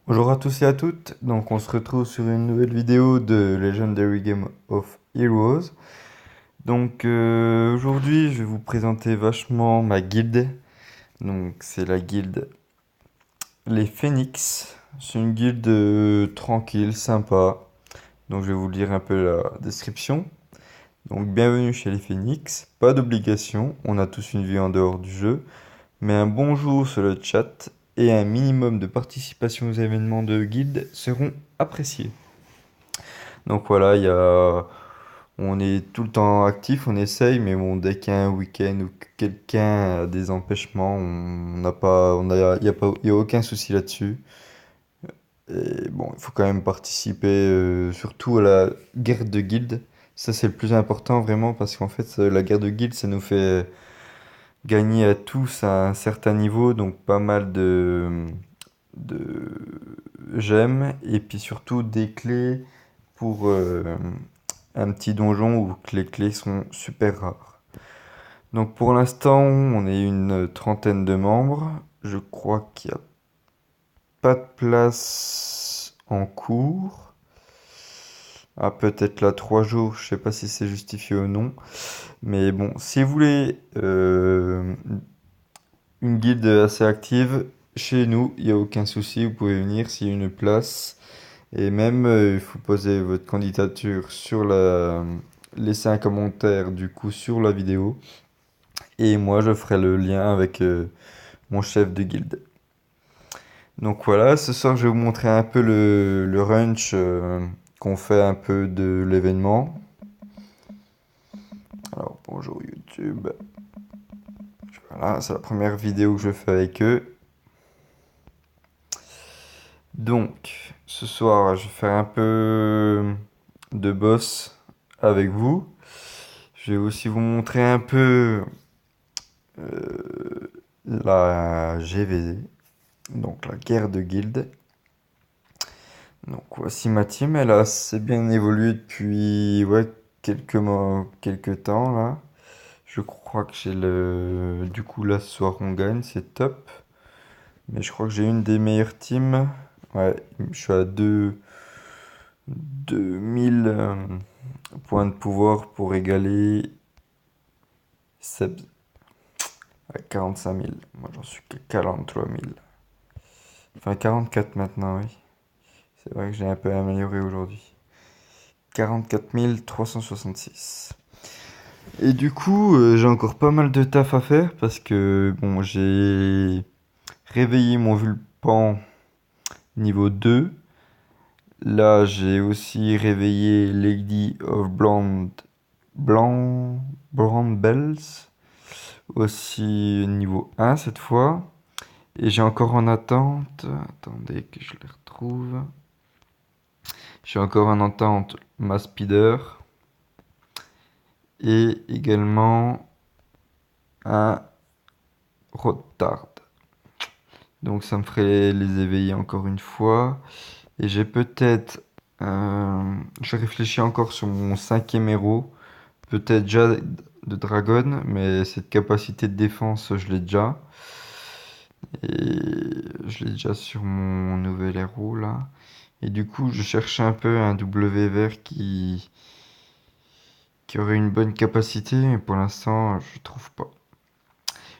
Bonjour à tous et à toutes, donc on se retrouve sur une nouvelle vidéo de Legendary Game of Heroes. Aujourd'hui je vais vous présenter vachement ma guilde, donc c'est la guilde Les Phoenix. C'est une guilde tranquille, sympa, donc je vais vous lire un peu la description. Donc bienvenue chez les Phoenix, pas d'obligation, on a tous une vie en dehors du jeu, mais un bonjour sur le chat et un minimum de participation aux événements de guilde seront appréciés. Donc voilà, on est tout le temps actif, on essaye, mais bon, dès qu'il y a un week-end ou que quelqu'un a des empêchements, on n'a pas, on a, y a pas, y a aucun souci là-dessus. Et bon, il faut quand même participer, surtout à la guerre de guilde. Ça, c'est le plus important vraiment parce qu'en fait, la guerre de guilde, ça nous fait gagner à tous à un certain niveau, donc pas mal de gemmes et puis surtout des clés pour un petit donjon où les clés sont super rares. Donc pour l'instant, on est une trentaine de membres. Je crois qu'il n'y a pas de place en cours. Ah, peut-être là 3 jours, je sais pas si c'est justifié ou non. Mais bon, si vous voulez une guilde assez active, chez nous, il n'y a aucun souci, vous pouvez venir s'il y a une place. Et même, il faut poser votre candidature sur laisser un commentaire du coup sur la vidéo. Et moi, je ferai le lien avec mon chef de guilde. Donc voilà, ce soir, je vais vous montrer un peu le runch qu'on fait un peu de l'événement. Alors, bonjour YouTube. Voilà, c'est la première vidéo que je fais avec eux. Donc, ce soir, je vais faire un peu de boss avec vous. Je vais aussi vous montrer un peu la GVD, donc la guerre de guildes. Donc voici ma team, elle a assez bien évolué depuis ouais, quelques temps là. Je crois que j'ai le... Du coup là ce soir on gagne, c'est top. Mais je crois que j'ai une des meilleures teams. Ouais, je suis à 2000 points de pouvoir pour égaler Seb à 45 000. Moi j'en suis qu'à 43 000. Enfin 44 maintenant, oui. C'est vrai que j'ai un peu amélioré aujourd'hui. 44 366. Et du coup, j'ai encore pas mal de taf à faire parce que bon, j'ai réveillé mon Vulpan niveau 2. Là, j'ai aussi réveillé Lady of Brown Bells, aussi niveau 1 cette fois. Et j'ai encore en attente, attendez que je les retrouve. J'ai encore en attente ma speeder et également un Rotard. Donc ça me ferait les éveiller encore une fois. Et j'ai peut-être... je réfléchis encore sur mon cinquième héros. Peut-être déjà de Dragon, mais cette capacité de défense, je l'ai déjà. Et je l'ai déjà sur mon nouvel héros là. Et du coup, je cherchais un peu un W vert qui aurait une bonne capacité, mais pour l'instant, je trouve pas.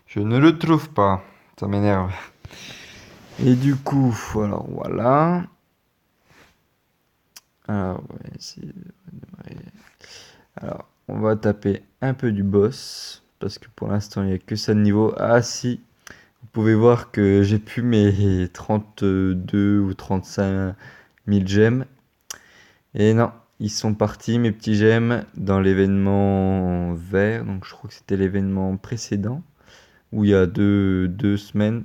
Je ne le trouve pas. Ça m'énerve. Et du coup, alors voilà. Alors, on va essayer de redémarrer. Alors, on va taper un peu du boss. Parce que pour l'instant, il n'y a que ça de niveau. Ah si, vous pouvez voir que j'ai plus mes 32 ou 35 000 gemmes. Et non, ils sont partis, mes petits gemmes, dans l'événement vert. Donc je crois que c'était l'événement précédent. Où il y a deux semaines.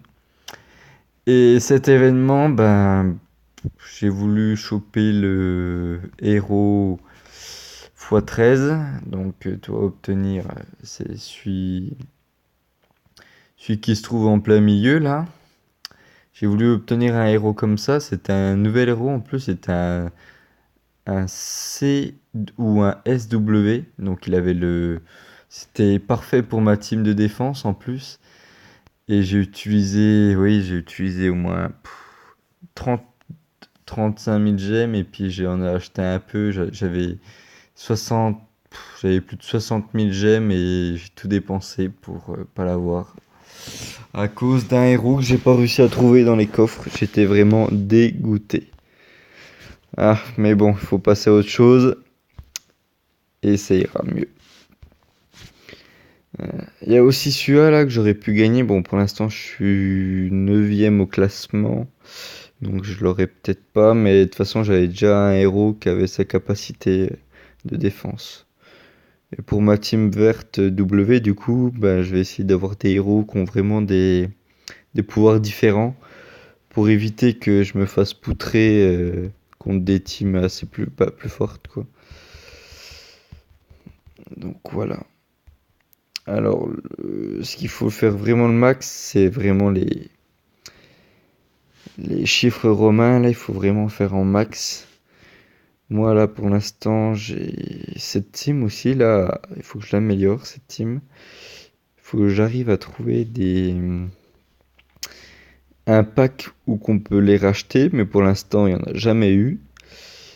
Et cet événement, ben, j'ai voulu choper le héros x13. Donc, tu vas obtenir, c'est celui qui se trouve en plein milieu là. J'ai voulu obtenir un héros comme ça. C'est un nouvel héros en plus. C'est un C ou un SW. Donc, il avait le. C'était parfait pour ma team de défense en plus. Et j'ai utilisé, oui, j'ai utilisé au moins 30 35 000 gemmes et puis j'en ai acheté un peu. J'avais 60, j'avais plus de 60 000 gemmes et j'ai tout dépensé pour pas l'avoir. À cause d'un héros que j'ai pas réussi à trouver dans les coffres, j'étais vraiment dégoûté. Ah, mais bon, il faut passer à autre chose et ça ira mieux. Il y a aussi celui-là là, que j'aurais pu gagner. Bon, pour l'instant, je suis 9ème au classement. Donc je l'aurais peut-être pas. Mais de toute façon, j'avais déjà un héros qui avait sa capacité de défense. Et pour ma team verte W, du coup, ben, je vais essayer d'avoir des héros qui ont vraiment des pouvoirs différents. Pour éviter que je me fasse poutrer contre des teams assez plus fortes, quoi. Donc voilà. Alors, ce qu'il faut faire vraiment le max, c'est vraiment les chiffres romains. Là, il faut vraiment faire en max. Moi, là, pour l'instant, j'ai cette team aussi. Là, il faut que je l'améliore, cette team. Il faut que j'arrive à trouver un pack où qu'on peut les racheter, mais pour l'instant, il n'y en a jamais eu.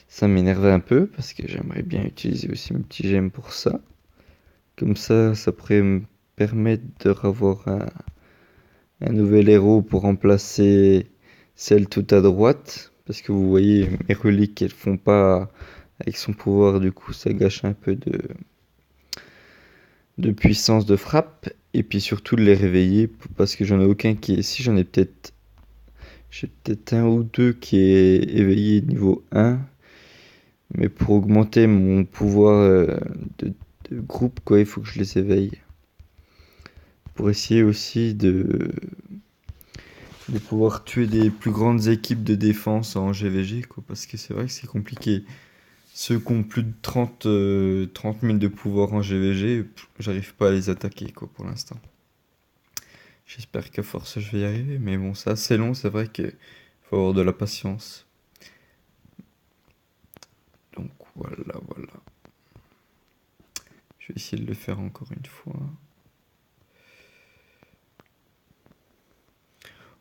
Ça m'énerve un peu parce que j'aimerais bien utiliser aussi mes petits gemmes pour ça. Comme ça pourrait me permettre de revoir un nouvel héros pour remplacer celle tout à droite. Parce que vous voyez, mes reliques, elles font pas avec son pouvoir, du coup, ça gâche un peu de puissance de frappe. Et puis surtout de les réveiller, parce que j'en ai aucun qui est. Si j'en ai peut-être. J'ai peut-être un ou deux qui est éveillé niveau 1. Mais pour augmenter mon pouvoir de groupe, quoi, il faut que je les éveille. Pour essayer aussi de pouvoir tuer des plus grandes équipes de défense en GVG, quoi, parce que c'est vrai que c'est compliqué. Ceux qui ont plus de 30 000 de pouvoir en GVG, j'arrive pas à les attaquer, quoi, pour l'instant. J'espère qu'à force je vais y arriver, mais bon, c'est assez long, c'est vrai qu'il faut avoir de la patience. Donc voilà, voilà. Je vais essayer de le faire encore une fois.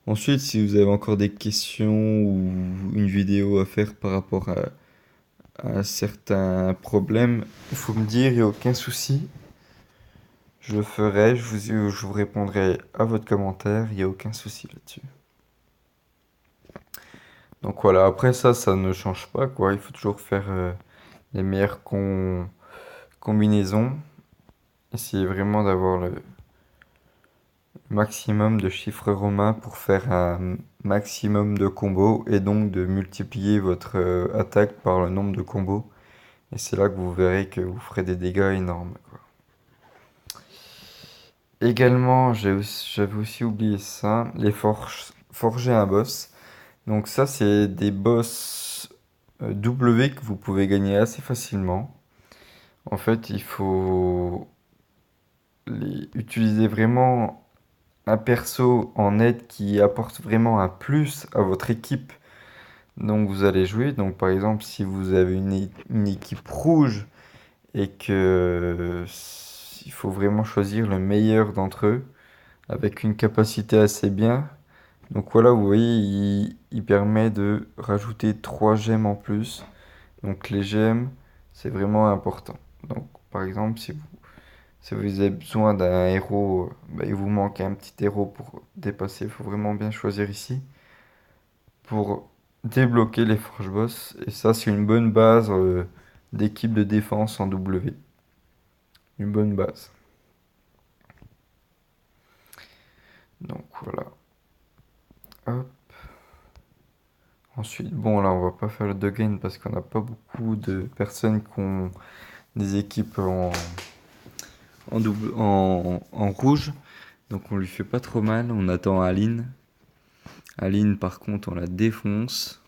Ensuite, si vous avez encore des questions ou une vidéo à faire par rapport à certains problèmes, il faut me dire, il n'y a aucun souci. Je le ferai, je vous répondrai à votre commentaire, il n'y a aucun souci là-dessus. Donc voilà, après ça ne change pas, quoi. Il faut toujours faire les meilleures combinaisons. Essayez vraiment d'avoir le maximum de chiffres romains pour faire un maximum de combos et donc de multiplier votre attaque par le nombre de combos. Et c'est là que vous verrez que vous ferez des dégâts énormes, quoi. Également, j'avais aussi oublié ça, forger un boss. Donc ça, c'est des boss W que vous pouvez gagner assez facilement. En fait, il faut utiliser vraiment un perso en aide qui apporte vraiment un plus à votre équipe. Donc vous allez jouer. Donc par exemple, si vous avez une équipe rouge et que il faut vraiment choisir le meilleur d'entre eux avec une capacité assez bien. Donc voilà, vous voyez, il permet de rajouter 3 gemmes en plus. Donc les gemmes, c'est vraiment important. Donc par exemple, si vous avez besoin d'un héros, bah, il vous manque un petit héros pour dépasser, il faut vraiment bien choisir ici pour débloquer les Forge Boss. Et ça, c'est une bonne base d'équipe de défense en W. Une bonne base. Donc voilà. Hop. Ensuite, bon là, on va pas faire le Doggen parce qu'on n'a pas beaucoup de personnes qui ont des équipes en rouge. Donc on lui fait pas trop mal. On attend Aline. Aline, par contre, on la défonce.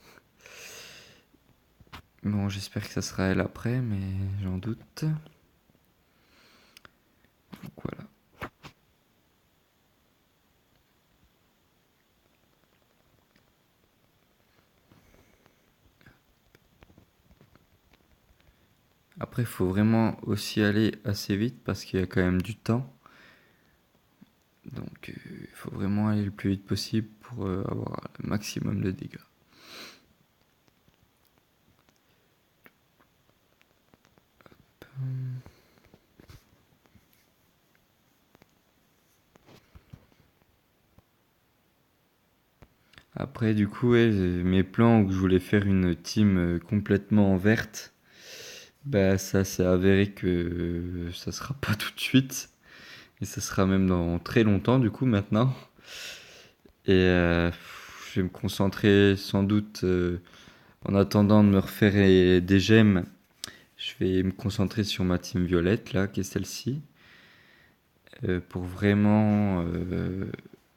Bon, j'espère que ça sera elle après, mais j'en doute. Donc voilà. Après, il faut vraiment aussi aller assez vite parce qu'il y a quand même du temps. Donc, il faut vraiment aller le plus vite possible pour avoir le maximum de dégâts. Après, du coup, ouais, mes plans où je voulais faire une team complètement verte, bah ça s'est avéré que ça sera pas tout de suite. Et ça sera même dans très longtemps, du coup, maintenant. Et je vais me concentrer sans doute, en attendant de me refaire des gemmes, je vais me concentrer sur ma team violette, là, qui est celle-ci, pour vraiment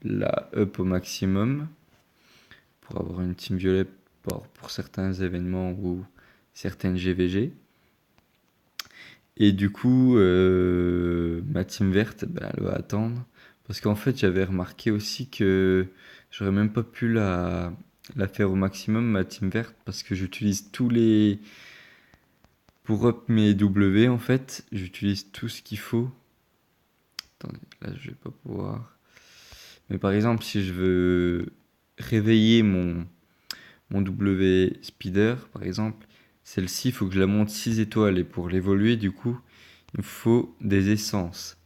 la up au maximum, pour avoir une team violette pour certains événements ou certaines GVG. Et du coup, ma team verte, bah, elle va attendre. Parce qu'en fait, j'avais remarqué aussi que j'aurais même pas pu la faire au maximum, ma team verte, parce que j'utilise tous les... Pour up mes W, en fait, j'utilise tout ce qu'il faut. Attendez, là, je vais pas pouvoir... Mais par exemple, si je veux réveiller mon W Speeder, par exemple, celle-ci, il faut que je la monte 6 étoiles. Et pour l'évoluer, du coup, il me faut des essences.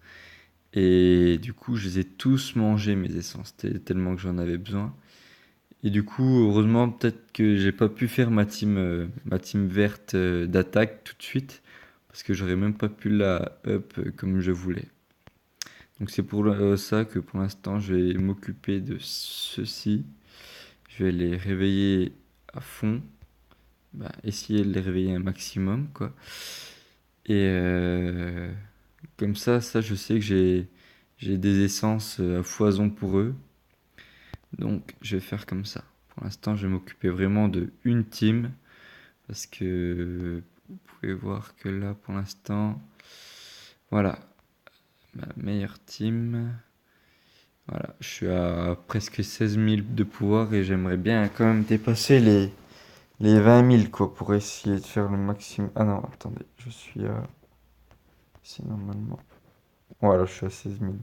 Et du coup, je les ai tous mangés, mes essences, tellement que j'en avais besoin. Et du coup, heureusement, peut-être que j'ai pas pu faire ma team verte d'attaque tout de suite, parce que j'aurais même pas pu la up comme je voulais. Donc c'est pour ça que pour l'instant, je vais m'occuper de ceux-ci. Je vais les réveiller à fond, bah, essayer de les réveiller un maximum, quoi. Et comme ça, je sais que j'ai des essences à foison pour eux. Donc, je vais faire comme ça. Pour l'instant, je vais m'occuper vraiment de une team. Parce que vous pouvez voir que là, pour l'instant, voilà, ma meilleure team. Voilà, je suis à presque 16 000 de pouvoir et j'aimerais bien quand même dépasser les 20 000 quoi, pour essayer de faire le maximum. Ah non, attendez, je suis à... Si normalement... Voilà, je suis à 16 000.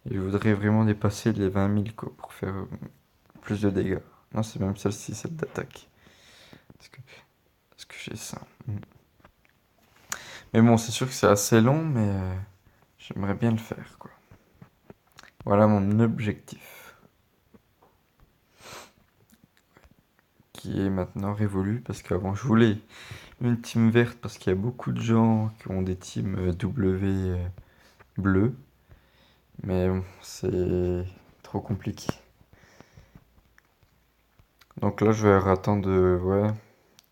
Et je voudrais vraiment dépasser les 20 000 quoi, pour faire plus de dégâts. Non, c'est même celle-ci, celle d'attaque. Est-ce que, est-ce que j'ai ça? Mais bon, c'est sûr que c'est assez long, mais j'aimerais bien le faire, quoi. Voilà mon objectif, qui est maintenant révolu, parce qu'avant je voulais une team verte, parce qu'il y a beaucoup de gens qui ont des teams W bleu, mais bon, c'est trop compliqué. Donc là, je vais attendre ouais,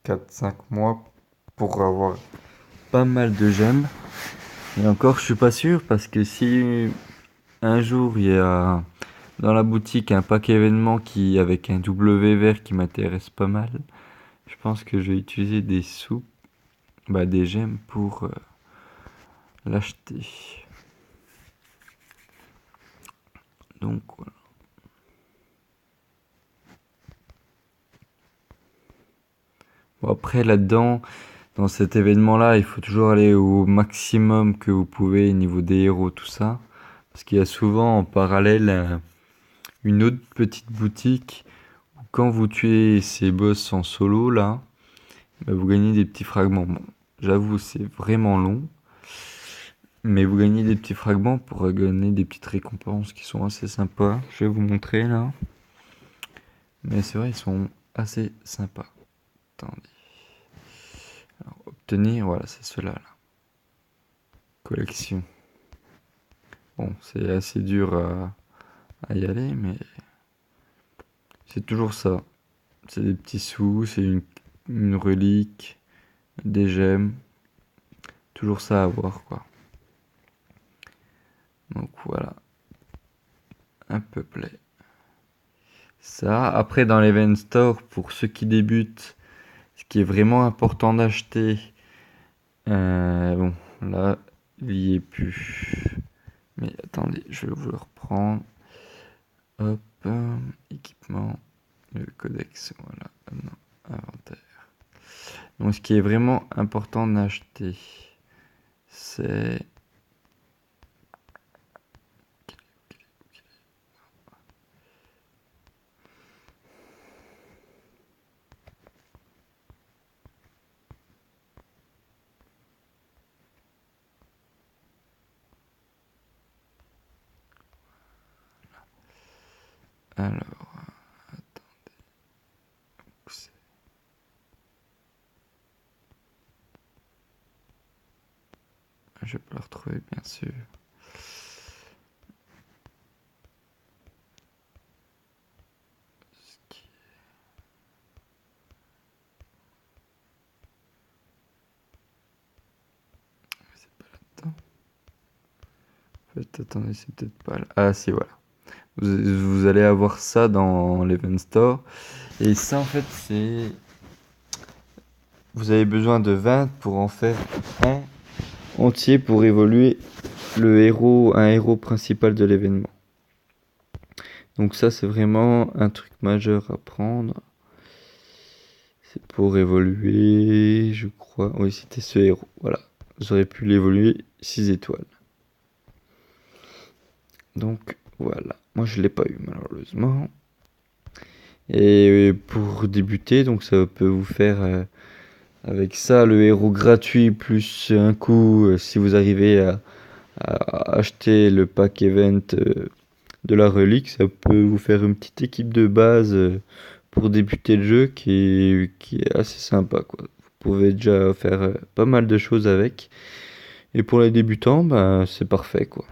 4-5 mois pour avoir pas mal de gemmes. Et encore, je suis pas sûr, parce que si un jour il y a dans la boutique un pack événement avec un W vert qui m'intéresse pas mal, je pense que je vais utiliser des sous, bah des gemmes pour l'acheter. Donc voilà. Bon, après là-dedans, dans cet événement-là, il faut toujours aller au maximum que vous pouvez au niveau des héros, tout ça. Parce qu'il y a souvent en parallèle une autre petite boutique où quand vous tuez ces boss en solo là, bah, vous gagnez des petits fragments. Bon, j'avoue, c'est vraiment long. Mais vous gagnez des petits fragments pour gagner des petites récompenses qui sont assez sympas. Je vais vous montrer là. Mais c'est vrai, ils sont assez sympas. Attendez. Alors, obtenir, voilà, c'est ceux-là. Là. Collection. Bon, c'est assez dur à y aller, mais c'est toujours ça. C'est des petits sous, c'est une relique, des gemmes. Toujours ça à voir, quoi. Donc voilà. Un peu play. Ça. Après, dans l'Event Store, pour ceux qui débutent, ce qui est vraiment important d'acheter, bon, là, il y est plus. Mais attendez, je vais vous le reprendre. Hop, équipement, le codex, voilà, non, inventaire. Donc, ce qui est vraiment important d'acheter, c'est Alors, je vais pas le retrouver, bien sûr. C'est pas là-dedans. En fait, attendez, c'est peut-être pas là. Ah, si, voilà. Vous allez avoir ça dans l'Event Store. Et ça, en fait, c'est... Vous avez besoin de 20 pour en faire un entier pour évoluer un héros principal de l'événement. Donc ça, c'est vraiment un truc majeur à prendre. C'est pour évoluer, je crois. Oui, c'était ce héros. Voilà. J'aurais pu l'évoluer 6 étoiles. Donc voilà. Moi, je l'ai pas eu malheureusement. Et pour débuter, donc ça peut vous faire avec ça le héros gratuit plus un coup si vous arrivez à acheter le pack event de la relique, ça peut vous faire une petite équipe de base pour débuter le jeu qui est assez sympa, quoi. Vous pouvez déjà faire pas mal de choses avec. Et pour les débutants, ben, c'est parfait, quoi.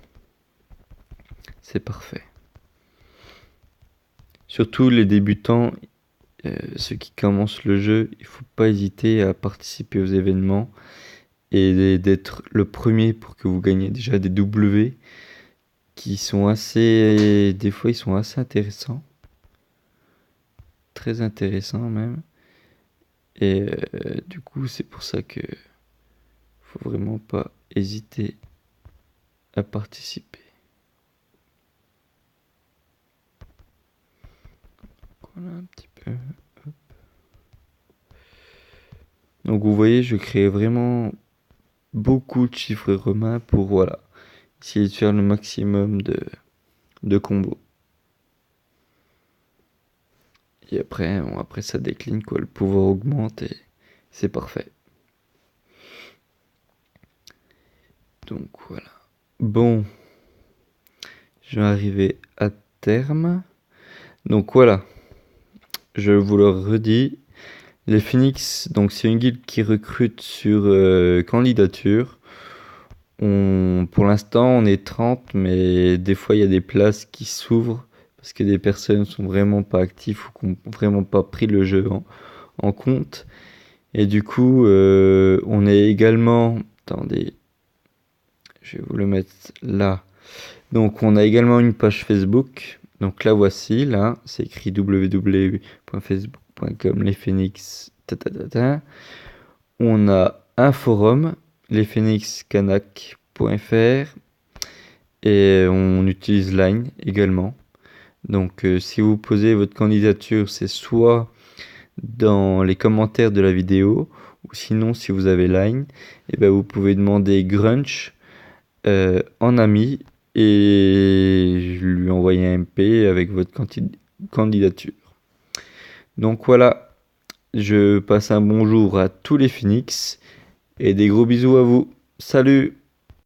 C'est parfait. Surtout les débutants, ceux qui commencent le jeu, il faut pas hésiter à participer aux événements et d'être le premier pour que vous gagnez déjà des W qui sont assez... Des fois, ils sont assez intéressants. Très intéressants même. Et du coup, c'est pour ça que faut vraiment pas hésiter à participer. Voilà un petit peu. Hop. Donc vous voyez, je crée vraiment beaucoup de chiffres romains pour voilà, essayer de faire le maximum de combos. Et après, bon, après ça décline quoi, le pouvoir augmente et c'est parfait. Donc voilà. Bon, je vais arriver à terme. Donc voilà, je vous le redis. Les Phoenix, donc c'est une guilde qui recrute sur candidature. Pour l'instant, on est 30, mais des fois, il y a des places qui s'ouvrent parce que des personnes sont vraiment pas actives ou qui n'ont vraiment pas pris le jeu en compte. Et du coup, on est également... Attendez, je vais vous le mettre là. Donc, on a également une page Facebook. Donc, la voici, là, c'est écrit www.facebook.com, les Phoenix. On a un forum, lesphoenixcanac.fr, et on utilise Line également. Donc, si vous posez votre candidature, c'est soit dans les commentaires de la vidéo, ou sinon, si vous avez Line, et ben, vous pouvez demander Grunch en ami et lui envoyer un MP avec votre candidature. Donc voilà, je passe un bonjour à tous les Phoenix et des gros bisous à vous. Salut!